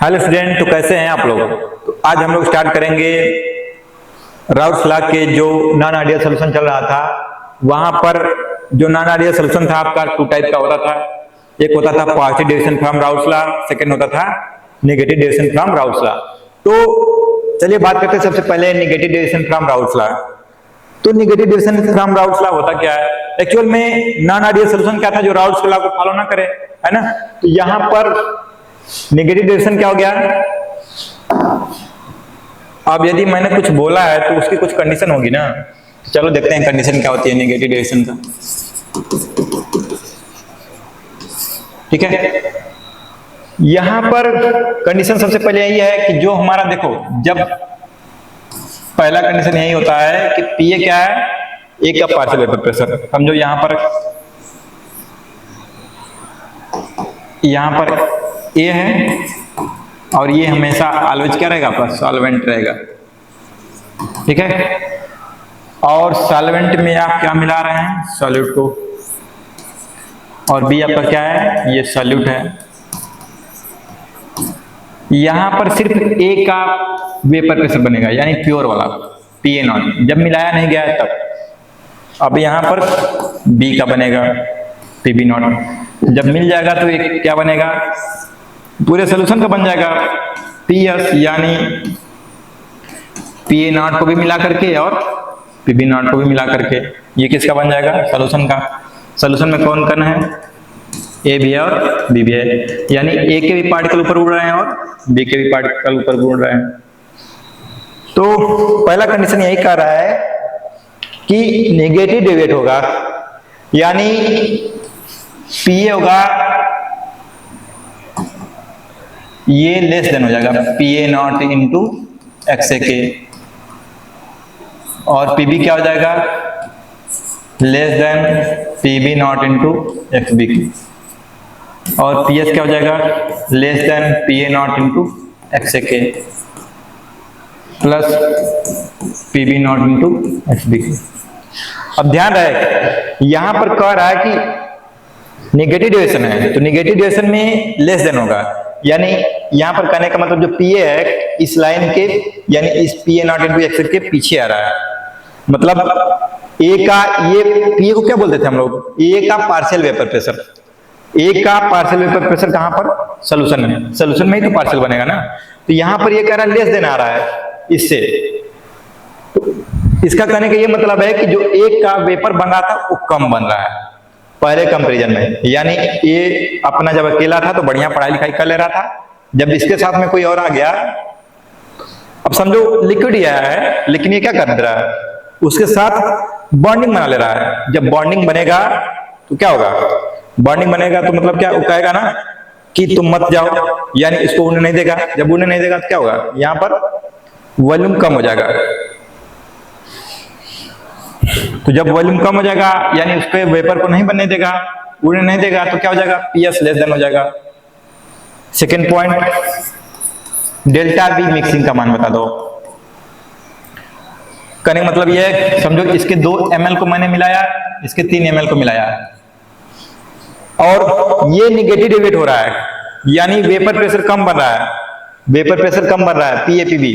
Hello student, तो कैसे हैं आप लोग। तो आज हम लोग स्टार्ट करेंगे राउल्स लॉ के जो नॉन आइडियल सॉल्यूशन चल रहा था। वहां पर जो नॉन आइडियल सॉल्यूशन था आपका टू टाइप का होता था। एक होता था positive derivation from Raoult's law, second होता था negative derivation from Raoult's law. तो चलिए बात करते हैं सबसे पहले negative derivation from Raoult's law. तो negative derivation from Raoult's law होता क्या है। एक्चुअल में नॉन आइडियल सॉल्यूशन क्या था जो राउल्स लॉ को फॉलो ना करे, है ना। तो यहां पर नेगेटिव डेरिवेशन क्या हो गया। अब यदि मैंने कुछ बोला है तो उसकी कुछ कंडीशन होगी ना। चलो देखते हैं कंडीशन क्या होती है नेगेटिव डेरिवेशन का। ठीक है, यहां पर कंडीशन सबसे पहले यही है कि जो हमारा देखो, जब पहला कंडीशन यही होता है कि पी ए क्या है, ए का पार्शियल वेपर प्रेशर। समझो यहां पर ए है और ये हमेशा ऑलवेज क्या रहेगा, आपका सॉल्वेंट रहेगा। ठीक है, और सॉल्वेंट में आप क्या मिला रहे हैं, सॉल्यूट को, और बी आपका क्या है, ये सॉल्यूट है। यहां पर सिर्फ ए का वेपर प्रेशर बनेगा, यानी प्योर वाला पी ए नॉट, जब मिलाया नहीं गया है तब। अब यहां पर बी का बनेगा पी बी नॉट, जब मिल जाएगा तो एक क्या बनेगा, पूरे सोल्यूशन का बन जाएगा पी एस, यानी पी ए नॉट को भी मिला करके और पी बी नॉट को भी मिला करके ये किसका बन जाएगा, सोल्यूशन का। सोल्यूशन में कौन कौन है, ए भी है और बी भी है, यानी ए के भी पार्टिकल ऊपर उड़ रहे हैं और बी के भी पार्टिकल ऊपर उड़ रहे हैं। तो पहला कंडीशन यही कह रहा है कि नेगेटिव डेविएट होगा, यानी पी ए होगा ये लेस देन हो जाएगा P A naught into X A के, और पी बी क्या हो जाएगा, less than P B naught into X B की, और पी एस क्या हो जाएगा, less than P A naught into X A के plus P B naught into X B की। अब ध्यान रहे यहां पर कह रहा है कि नेगेटिव डेविएशन है, तो नेगेटिव डेविएशन में लेस देन होगा, यानी यहां पर कहने का मतलब जो पी ए है इस लाइन के, यानी इस P A naught into x के पीछे आ रहा है। मतलब ए का, ये पी ए को क्या बोलते थे हम लोग, ए का पार्शियल वेपर प्रेशर। ए का पार्शियल वेपर प्रेशर कहां पर, सोल्यूशन में, सोल्यूशन में ही तो पार्शियल बनेगा ना। तो यहां पर ये कह रहा है लेस देन आ रहा है इससे, तो इसका कहने का ये मतलब है कि जो ए का वेपर बन रहा था वो कम बन रहा है पहले कंपैरिजन में। यानी ये अपना जब अकेला था तो बढ़िया पढ़ाई लिखाई कर ले रहा था, जब इसके साथ में कोई और आ गया, अब समझो लिक्विड ही आया है लेकिन ये क्या कर रहा है, उसके साथ बॉन्डिंग बना ले रहा है। जब बॉन्डिंग बनेगा तो क्या होगा, बॉन्डिंग बनेगा तो मतलब क्या, वो कहेगा ना कि तुम मत जाओ, यानी इसको उड़ने नहीं देगा। जब उड़ने नहीं देगा तो क्या होगा, यहां पर वॉल्यूम कम हो जाएगा। तो जब वॉल्यूम कम हो जाएगा यानी उसके वेपर को नहीं बनने देगा, उड़ने नहीं देगा, तो क्या हो जाएगा, पी एस लेस देन हो जाएगा। Second point, delta B mixing का मान बता दो। कहने का मतलब ये है, समझो इसके 2 ml को मैंने मिलाया, इसके 3 ml को मिलाया, और ये निगेटिव डेविएट हो रहा है, यानी वेपर प्रेशर कम बन रहा है, वेपर प्रेशर कम बन रहा है पी ए पी बी।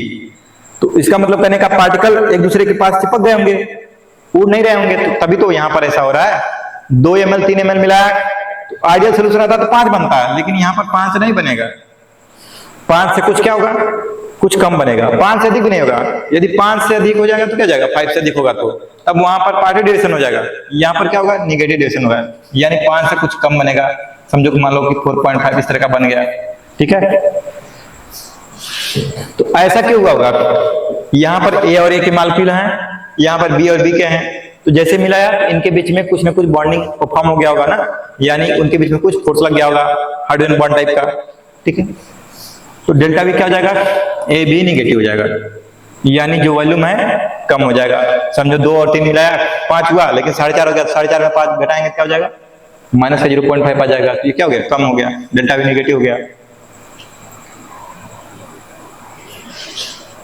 तो इसका मतलब कहने का पार्टिकल एक दूसरे के पास चिपक गए होंगे, उड़ नहीं रहे होंगे, तो तभी तो यहां पर ऐसा हो रहा है। 2 ml 3 ml मिलाया तो आइडियल सोल्यूशन आता तो 5 बनता है, लेकिन यहां पर 5 से नहीं बनेगा, 5 से कुछ क्या होगा, कुछ कम बनेगा, 5 से अधिक नहीं होगा। यदि 5 से अधिक हो जाएगा तो क्या जाएगा, 5 से अधिक होगा तो तब वहां पर पॉजिटिव डेविएशन हो जाएगा, यहां पर क्या होगा, नेगेटिव डेविएशन होगा, यानी 5 से कुछ कम बनेगा। समझो कि मान लो कि 4.5 इस तरह का बन गया। ठीक है, तो ऐसा क्यों हुआ होगा, यहां पर ए और ए के मॉलिक्यूल हैं, यहां पर बी और बी के हैं, तो जैसे मिलाया इनके बीच में कुछ ना कुछ बॉन्डिंग फॉर्म हो गया होगा ना, यानी उनके बीच में कुछ फोर्स लग गया होगा, हाइड्रोजन बॉन्ड टाइप का। ठीक है, तो डेल्टा भी क्या हो जाएगा, ए बी निगेटिव हो जाएगा, यानी जो वॉल्यूम है कम हो जाएगा। समझो 2 और 3 मिलाया 5 हुआ, लेकिन 4.5 हो गया, 4.5 में 5 घटाएंगे क्या हो जाएगा, माइनस का 0.5 आ जाएगा। तो ये क्या हो गया, कम हो गया, डेल्टा भी निगेटिव हो गया।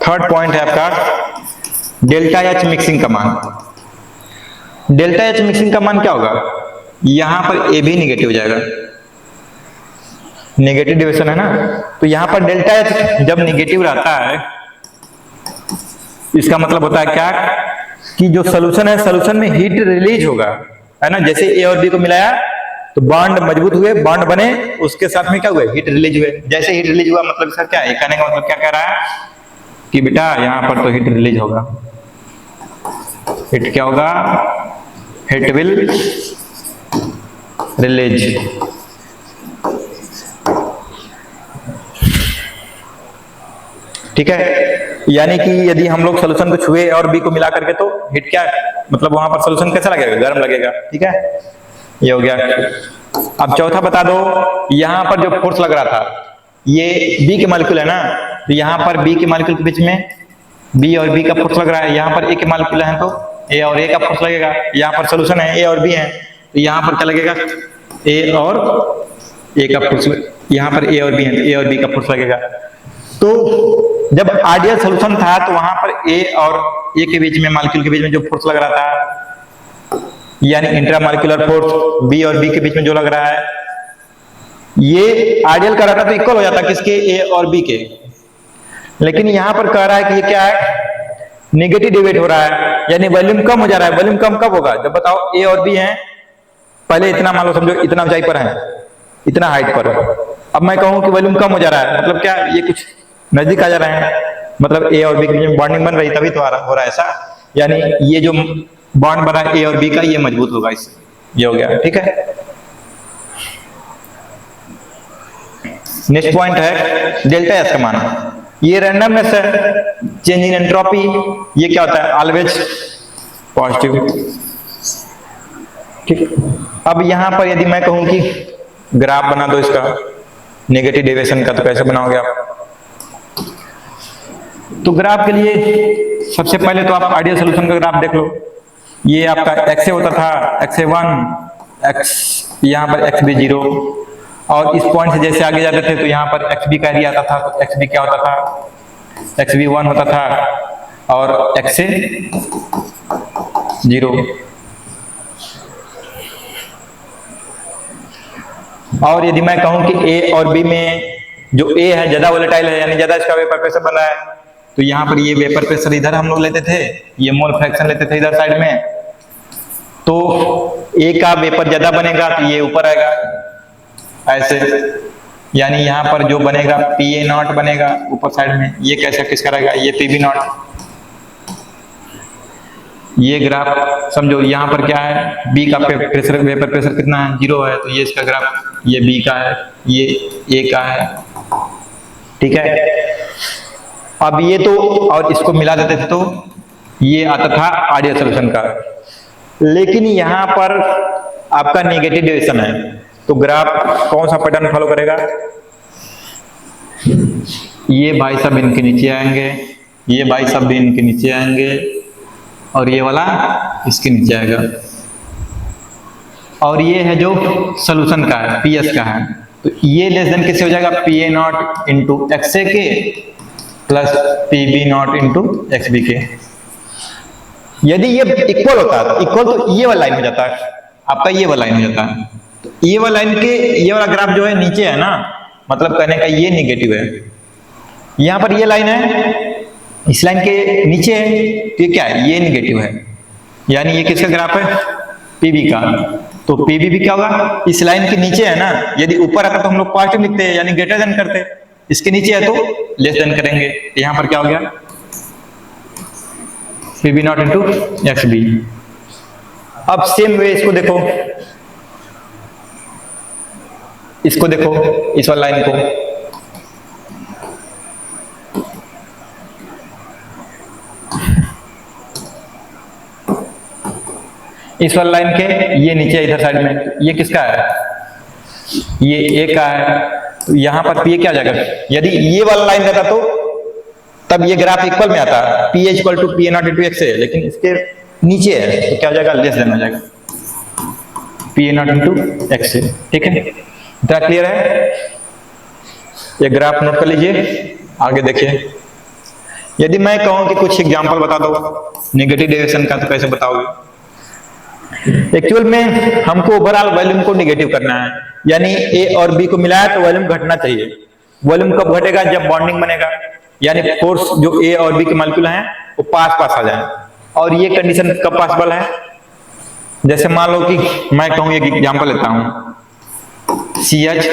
थर्ड पॉइंट है आपका डेल्टा एच मिक्सिंग का मान। डेल्टा एच मिक्सिंग का मान क्या होगा, यहां पर ए भी निगेटिव हो जाएगा, नेगेटिव डेविएशन है ना, तो यहाँ पर डेल्टा एच जब नेगेटिव रहता है, इसका मतलब होता है क्या कि जो सोल्यूशन है, सोल्यूशन में हीट रिलीज होगा, है ना। जैसे ए और बी को मिलाया तो बॉन्ड मजबूत हुए, बॉन्ड बने, उसके साथ में क्या हुए, हीट रिलीज हुए। जैसे हीट रिलीज हुआ मतलब सर क्या है, कहने का मतलब क्या कह रहा है कि बेटा यहाँ पर तो हीट रिलीज होगा। हीट क्या होगा, हीट विल रिलीज। ठीक है, यानी कि यदि हम लोग सोल्यूशन को छुए और बी को मिला करके तो हीट क्या मतलब वहां पर सोल्यूशन कैसा लगेगा, गर्म लगेगा। ठीक है, ये हो गया। अब चौथा बता दो, यहां पर जो फोर्स लग रहा था, ये बी के मॉलिक्यूल है ना, तो यहां पर बी के मॉलिक्यूल के बीच में बी और बी का फोर्स लग रहा है, यहां पर ए के मॉलिक्यूल है तो ए और ए का फोर्स लगेगा। यहां पर सोल्यूशन है ए और बी है, तो यहां पर क्या लगेगा, ए और ए का फोर्स, यहां पर ए और बी है तो ए और बी का फोर्स लगेगा। तो जब आइडियल सोल्यूशन था तो वहां पर ए और ए के बीच में, मॉलिक्यूल के बीच में जो फोर्स लग रहा था, यानी इंट्रामॉलिक्यूलर फोर्स बी और बी के बीच में जो लग रहा है, ये आइडियल का रहता तो इक्वल हो जाता किसके, ए और बी के। लेकिन यहां पर कह रहा है कि ये क्या है, नेगेटिव डिवेट हो रहा है, यानी वॉल्यूम कम हो जा रहा है। वॉल्यूम कम कब होगा, जब बताओ ए और बी हैं, पहले इतना मान लो, समझो इतना ऊंचाई पर है, इतना हाइट पर, अब मैं कहूं कि वॉल्यूम कम हो जा रहा है, मतलब क्या, ये कुछ नजदीक आ जा रहे हैं, मतलब ए और बी के बीच में बॉन्डिंग बन रही, तभी तो हो रहा है ऐसा, यानी ये जो बॉन्ड बना ए और बी का, ये मजबूत होगा इससे, ये हो गया। ठीक है, नेक्स्ट पॉइंट है डेल्टा एस का मान। ये रैंडमनेस है, चेंज इन एंट्रोपी, ये क्या होता है, ऑलवेज पॉजिटिव। ठीक, अब यहां पर यदि मैं कहूं कि ग्राफ बना दो इसका नेगेटिव डेविएशन का, तो कैसे बनाओगे आप, तो ग्राफ के लिए सबसे पहले तो आप आइडियल सोल्यूशन का ग्राफ देख लो। ये आपका एक्स ए होता था, एक्स ए 1, एक्स यहाँ पर एक्स बी 0, और इस पॉइंट से जैसे आगे जाते थे तो यहाँ पर एक्स बी का एरिया आता था, तो एक्स बी क्या होता था, एक्स बी 1 होता था, और एक्स ए 0। और यदि मैं कहूं कि ए और बी में जो ए है ज्यादा वोलेटाइल है, यानी ज्यादा इसका वेपर प्रेशर बन रहा है, तो यहाँ पर ये वेपर प्रेशर इधर हम लोग लेते थे, ये मोल फ्रैक्शन लेते थे इधर साइड में, तो ए का वेपर ज्यादा बनेगा तो ये ऊपर आएगा ऐसे, यानी यहाँ पर जो बनेगा PA0 बनेगा ऊपर साइड में, ये कैसे किसका रहेगा, ये PB0। ये ग्राफ समझो, यहाँ पर क्या है, बी का प्रेशर, वेपर प्रेशर कितना है, 0 है, तो ये इसका ग्राफ, ये बी का है, ये ए का है। ठीक है, अब ये तो, और इसको मिला देते थे तो ये आता था आइडियल सोल्यूशन का। लेकिन यहां पर आपका नेगेटिव डेविएशन है, तो ग्राफ कौन सा पैटर्न फॉलो करेगा, ये भाई सब इनके नीचे आएंगे, ये भाई सब भी इनके नीचे आएंगे, और ये वाला इसके नीचे आएगा, और ये है जो सोल्यूशन का है, PS का है, तो ये लेस देन किससे हो जाएगा, PA0 इंटू XA के प्लस PB0 इंटू XB के। यदि ये इक्वल होता है, इक्वल तो ये वाला लाइन हो जाता है, आपका ये वाला लाइन हो जाता है, तो ये वाला लाइन के, ये वाला ग्राफ जो है नीचे है ना, मतलब कहने का ये नेगेटिव है, यहां पर ये लाइन है, इस लाइन के नीचे है, तो ये क्या है, ये नेगेटिव है, यानी ये किसका ग्राफ है, PB का। तो PB भी क्या होगा, इस लाइन के नीचे है ना, यदि ऊपर आता तो हम लोग पॉजिटिव लिखते हैं, यानी ग्रेटर देन करते, इसके नीचे है तो लेस देन करेंगे, यहां पर क्या हो गया, PB0 इंटू XB। अब सेम वे इसको देखो, इसको देखो, इस वाली लाइन को, इस वाली लाइन के ये नीचे इधर साइड में, ये किसका है, ये ए का है, तो यहां पर P क्या आ जाएगा, यदि ये वाला लाइन रहता तो तब ये ग्राफ इक्वल में आता, P equal to PA0 into XA, लेकिन इसके नीचे है तो क्या हो जाएगा, लेस देन हो जाएगा, PA0 इंटू XA। ठीक है, इतना क्लियर है, ये ग्राफ नोट कर लीजिए, आगे देखिए। यदि मैं कहूं कि कुछ एग्जांपल बता दो नेगेटिव डेविएशन का, तो कैसे बताओगे, एक्चुअल में हमको ओवरऑल वॉल्यूम को निगेटिव करना है, यानी ए और बी को मिलाया तो वॉल्यूम घटना चाहिए। वॉल्यूम कब घटेगा? जब बॉन्डिंग बनेगा, यानी फोर्स जो ए और बी के मॉलिक्यूल हैं वो पास पास आ जाए। और ये कंडीशन कब पॉसिबल है? जैसे मान लो कि मैं कहूँ एक एग्जांपल लेता हूँ, CH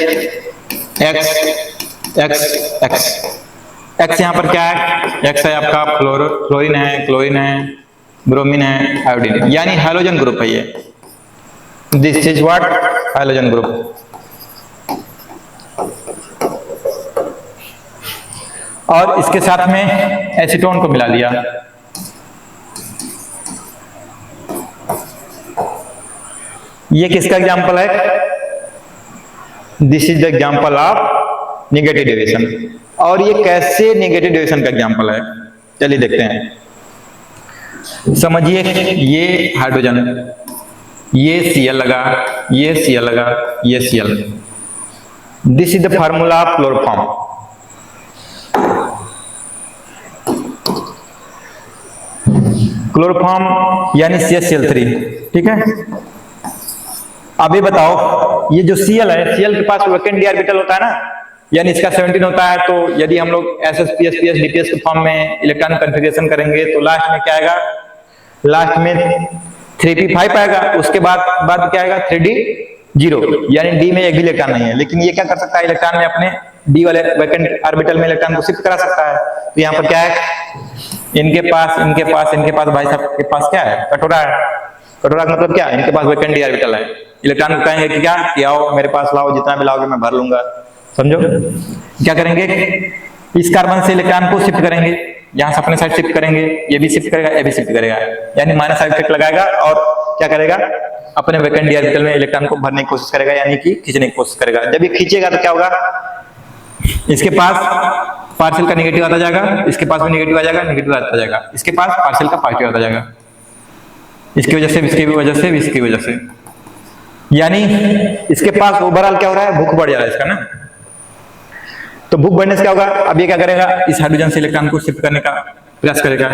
X यहाँ पर क्या है? X है आपका फ्लोरीन है, क्लोरीन है, ब्रोमीन है, आयोडीन, यानी हाइड्रोजन ग्रुप है ये। This is what? Hydrogen group. और इसके साथ में एसीटोन को मिला दिया, ये किसका एग्जांपल है? This is the example of negative deviation. और ये कैसे नेगेटिव डेविएशन का एग्जांपल है, चलिए देखते हैं। समझिए, ये हाइड्रोजन, ये Cl लगा, ये Cl लगा, ये Cl। This is the formula of chloroform. Chloroform यानी CH3, ठीक है। अब ये बताओ, ये जो Cl है, Cl के पास वैकेंट डी ऑर्बिटल होता है ना, यानी इसका 17 होता है। तो यदि हम लोग SS, PS, PS, DPS के फॉर्म में इलेक्ट्रॉन कन्फिगरेशन करेंगे तो लास्ट में क्या आएगा? लास्ट में 3p5 आएगा। उसके बाद क्या आएगा? 3d0, यानी डी में एक भी इलेक्ट्रॉन नहीं है। लेकिन ये क्या कर सकता है? इलेक्ट्रॉन में अपने डी वाले वैकेंट ऑर्बिटल में इलेक्ट्रॉन को शिफ्ट करा सकता है। तो यहाँ पर क्या है? इनके पास भाई साहब के पास क्या है? कटोरा है। कटोरा का मतलब क्या? इनके पास वैकेंट डी ऑर्बिटल है। इलेक्ट्रॉन को कहेंगे कि क्या कि आओ मेरे पास लाओ, जितना भी लाओगे मैं भर लूंगा। समझो क्या करेंगे? इस कार्बन से इलेक्ट्रॉन को शिफ्ट करेंगे, यहां से अपने साइड शिफ्ट करेंगे, ये भी शिफ्ट करेगा, ये भी शिफ्ट करेगा, यानी माइनस इफेक्ट लगाएगा। और क्या करेगा? अपने वैकेंट डी ऑर्बिटल में इलेक्ट्रॉन को भरने की कोशिश करेगा, यानी कि खींचने की कोशिश करेगा। जब ये खींचेगा तो क्या होगा? इसके पास पार्शियल का नेगेटिव आता जाएगा, इसके पास भी नेगेटिव आ जाएगा, नेगेटिव आता जाएगा, इसके पास पार्शियल का पॉजिटिव आता जाएगा, इसकी वजह से, इसकी वजह से, इसकी वजह से, यानी इसके पास ओवरऑल क्या हो रहा है? भूख बढ़ जा रहा है इसका ना। तो भूख बढ़ने से क्या होगा? अब ये क्या करेगा? इस हाइड्रोजन से इलेक्ट्रॉन को शिफ्ट करने का प्रयास करेगा,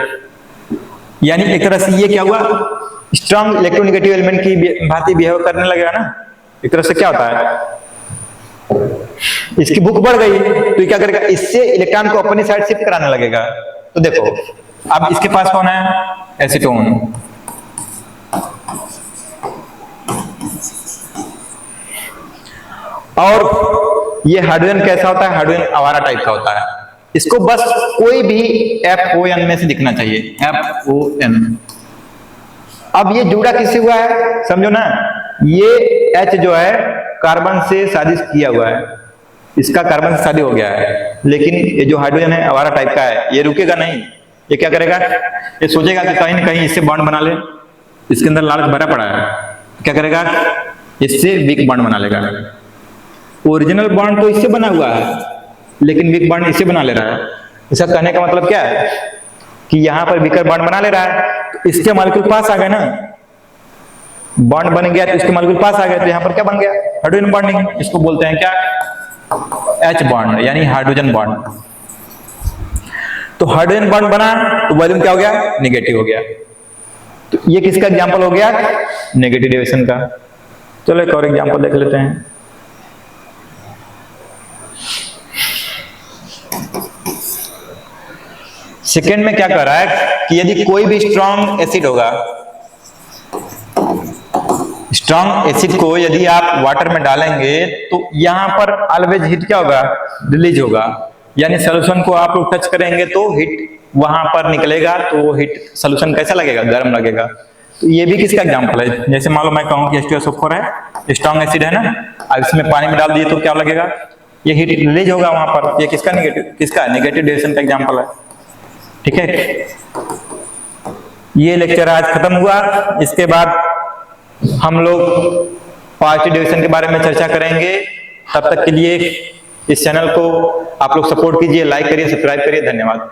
यानी एक तरह से ये क्या हुआ? स्ट्रॉन्ग इलेक्ट्रोनेगेटिव एलिमेंट की भांति बिहेव करने लगेगा ना। एक तरह से क्या होता है? इसकी भूख बढ़ गई तो ये क्या करेगा? इससे इलेक्ट्रॉन को अपनी साइड शिफ्ट कराने लगेगा। तो देखो, अब इसके पास कौन है? एसीटोन। और ये हाइड्रोजन कैसा होता है? हाइड्रोजन आवारा टाइप का होता है। इसको बस कोई भी FON में से दिखना चाहिए, FON। अब ये जुड़ा किससे हुआ है? समझो ना, ये H जो है कार्बन से शादी किया हुआ है, इसका कार्बन से शादी हो गया है। लेकिन ये जो हाइड्रोजन है आवारा टाइप का है, ये रुकेगा नहीं। ये क्या करेगा? ये सोचेगा कि कहीं ना कहीं इससे बॉन्ड बना ले, इसके अंदर लालच भरा पड़ा है। क्या करेगा? इससे वीक बॉन्ड बना लेगा। ओरिजिनल बॉन्ड तो इससे बना हुआ है, लेकिन वीक बॉन्ड इससे बना ले रहा है। इसका कहने का मतलब क्या है? कि यहाँ पर वीकर बॉन्ड बना ले रहा है, तो इसके मॉलिक्यूल पास आ गए ना। बॉन्ड बन गया तो इसके मॉलिक्यूल पास आ गए, तो यहाँ पर क्या बन गया? Hydrogen bonding. इसको बोलते हैं क्या? H बॉन्ड, यानी हाइड्रोजन बॉन्ड। तो हाइड्रोजन बॉन्ड बना तो वॉल्यूम क्या हो गया? नेगेटिव हो गया। तो ये किसका एग्जांपल हो गया? नेगेटिव डेविएशन का। चलो एक और एग्जांपल देख लेते हैं। सेकेंड में क्या कर रहा है कि यदि कोई भी स्ट्रॉन्ग एसिड होगा, स्ट्रॉन्ग एसिड को यदि आप वाटर में डालेंगे तो यहां पर ऑलवेज हीट क्या होगा? रिलीज होगा, यानी सॉल्यूशन को आप लोग टच करेंगे तो हीट वहां पर निकलेगा, तो वो हीट सॉल्यूशन कैसा लगेगा? गर्म लगेगा। तो ये भी किसका एग्जांपल है? जैसे मान लो मैं कहूं कि H2SO4 है, स्ट्रॉन्ग एसिड है ना, अब इसमें पानी में डाल दिए तो क्या लगेगा? ये हीट रिलीज होगा वहां पर। ये किसका नेगेटिव डेविएशन का एग्जांपल है। ठीक है, ये लेक्चर आज खत्म हुआ। इसके बाद हम लोग पॉजिटिव डेविएशन के बारे में चर्चा करेंगे। तब तक के लिए इस चैनल को आप लोग सपोर्ट कीजिए, लाइक करिए, सब्सक्राइब करिए। धन्यवाद।